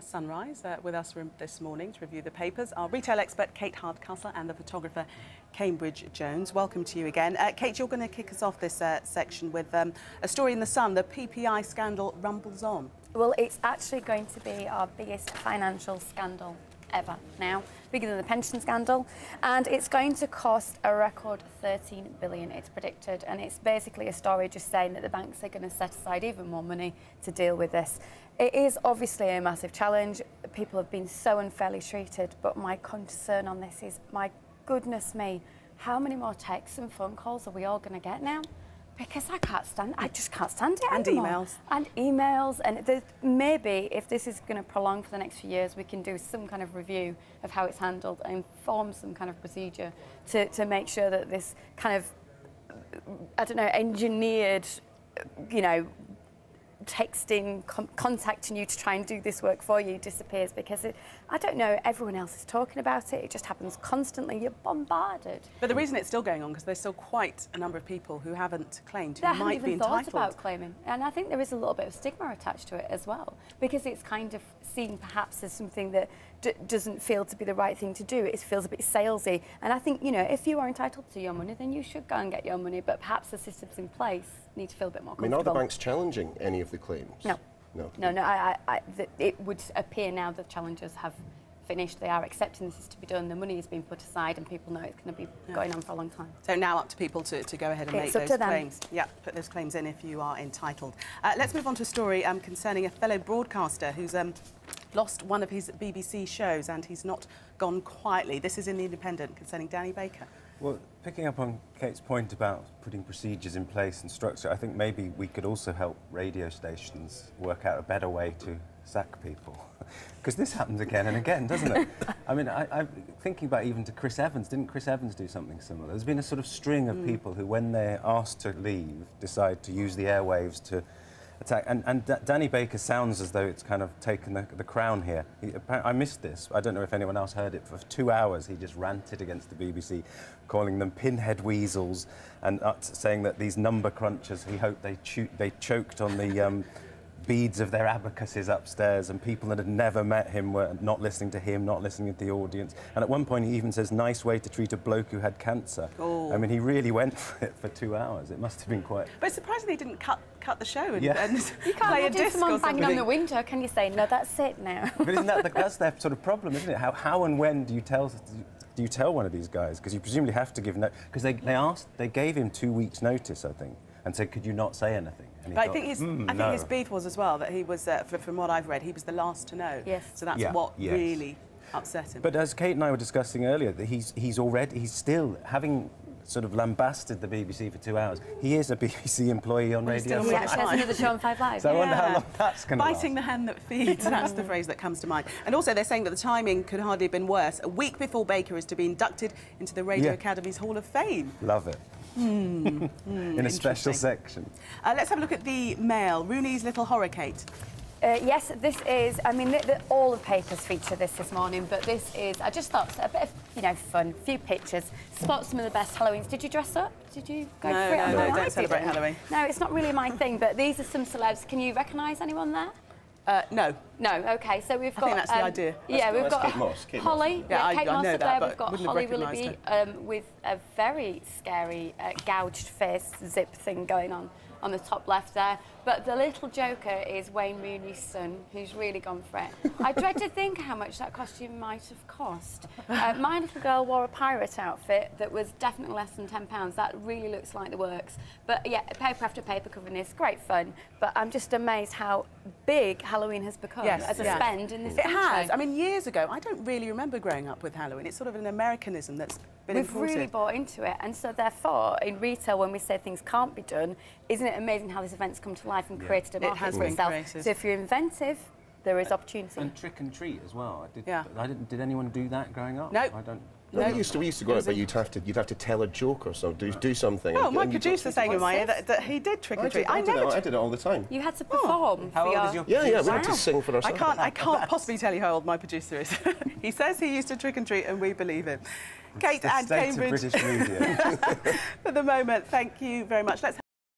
Sunrise with us this morning to review the papers. Our retail expert Kate Hardcastle and the photographer Cambridge Jones. Welcome to you again. Kate, you're going to kick us off this section with a story in The Sun. The PPI scandal rumbles on. Well, it's actually going to be our biggest financial scandal ever now, bigger than the pension scandal, and it's going to cost a record 13 billion, it's predicted, and it's basically a story just saying that the banks are going to set aside even more money to deal with this. It is obviously a massive challenge. People have been so unfairly treated, but my concern on this is, my goodness me, how many more texts and phone calls are we all going to get now? Because I just can't stand it anymore. And emails. And maybe if this is going to prolong for the next few years, we can do some kind of review of how it's handled and form some kind of procedure to make sure that this kind of, I don't know, engineered, you know, texting, contacting you to try and do this work for you disappears, because I don't know, everyone else is talking about it. It just happens constantly. You're bombarded. But the reason it's still going on because there's still quite a number of people who haven't claimed, who might be entitled. They haven't even thought about claiming, and I think there is a little bit of stigma attached to it as well, because it's kind of seen perhaps as something that doesn't feel to be the right thing to do. It feels a bit salesy, and I think, you know, if you are entitled to your money, then you should go and get your money, but perhaps the systems in place need to feel a bit more comfortable. I mean, are the banks challenging any of the claims? No. No. No, it would appear now the challengers have finished. They are accepting this is to be done. The money is being put aside, and people know it's going to be going on for a long time. So now up to people to go ahead and make those claims. Yeah, put those claims in if you are entitled. Let's move on to a story concerning a fellow broadcaster who's lost one of his BBC shows, and he's not gone quietly. This is in The Independent concerning Danny Baker. Well, picking up on Kate's point about putting procedures in place and structure, I think maybe we could also help radio stations work out a better way to sack people. Because this happens again and again, doesn't it? I mean, I'm thinking about even to Chris Evans. Didn't Chris Evans do something similar? There's been a sort of string of people who, when they're asked to leave, decide to use the airwaves to attack. And Danny Baker sounds as though it's kind of taken the crown here. I missed this. I don't know if anyone else heard it. For 2 hours, he just ranted against the BBC, calling them pinhead weasels and saying that these number crunchers, he hoped they choked on the beads of their abacuses upstairs, and people that had never met him were not listening to him, not listening to the audience. And at one point he even says, nice way to treat a bloke who had cancer. Oh. I mean, he really went for it for 2 hours. It must have been quite... But surprisingly he didn't cut the show and, you can't play a disc someone or something. banging on the window, can you say, no, that's it now? But isn't that's their sort of problem, isn't it? How and when do you tell one of these guys? Because you presumably have to give because they gave him 2 weeks' notice, I think, and said, could you not say anything? But I think his beef was as well that he was, from what I've read, he was the last to know. Yes. So that's what really upset him. But as Kate and I were discussing earlier, that he's still having sort of lambasted the BBC for 2 hours. He is a BBC employee on radio. He actually has another show on 5 Live. So I wonder how long that's going to last. Biting the hand that feeds, that's the phrase that comes to mind. And also they're saying that the timing could hardly have been worse. A week before Baker is to be inducted into the Radio Academy's Hall of Fame. Love it. In a special section. Let's have a look at the Mail. Rooney's little horror, Kate. Yes, this is, I mean, all the papers feature this morning, but this is, I just thought, a bit of, you know, fun, a few pictures, spot some of the best Halloweens. Did you dress up? Did you go for it? No, don't celebrate Halloween. No, it's not really my thing, but these are some celebs. Can you recognise anyone there? No. No, OK, so we've got... I think that's the idea. Yeah, we've got Kate Holly. Yeah, Kate Moss up there. We've got Holly Willoughby with a very scary gouged face zip thing going on the top left there. But the little joker is Wayne Rooney's son, who's really gone for it. I dread to think how much that costume might have cost. My little girl wore a pirate outfit that was definitely less than £10. That really looks like the works. But yeah, paper after paper covering this, great fun. But I'm just amazed how big Halloween has become as a spend in this country. It has. I mean, years ago, I don't really remember growing up with Halloween. It's sort of an Americanism that's been imported. We've really bought into it, and so therefore, in retail, when we say things can't be done, isn't it amazing how this event's come to life and created a market for itself? So if you're inventive, there is opportunity. And trick and treat as well. Did anyone do that growing up? No. I don't. No, we used to go out, but you'd have to tell a joke or something, do something. Oh, my producer's saying in my ear that he did trick or treat. I did it all the time. You had to perform. How old is your producer? Yeah, we had to sing for ourselves. I can't possibly tell you how old my producer is. He says he used to trick and treat, and we believe him. Kate and Cambridge. British media. For the moment, thank you very much. Let's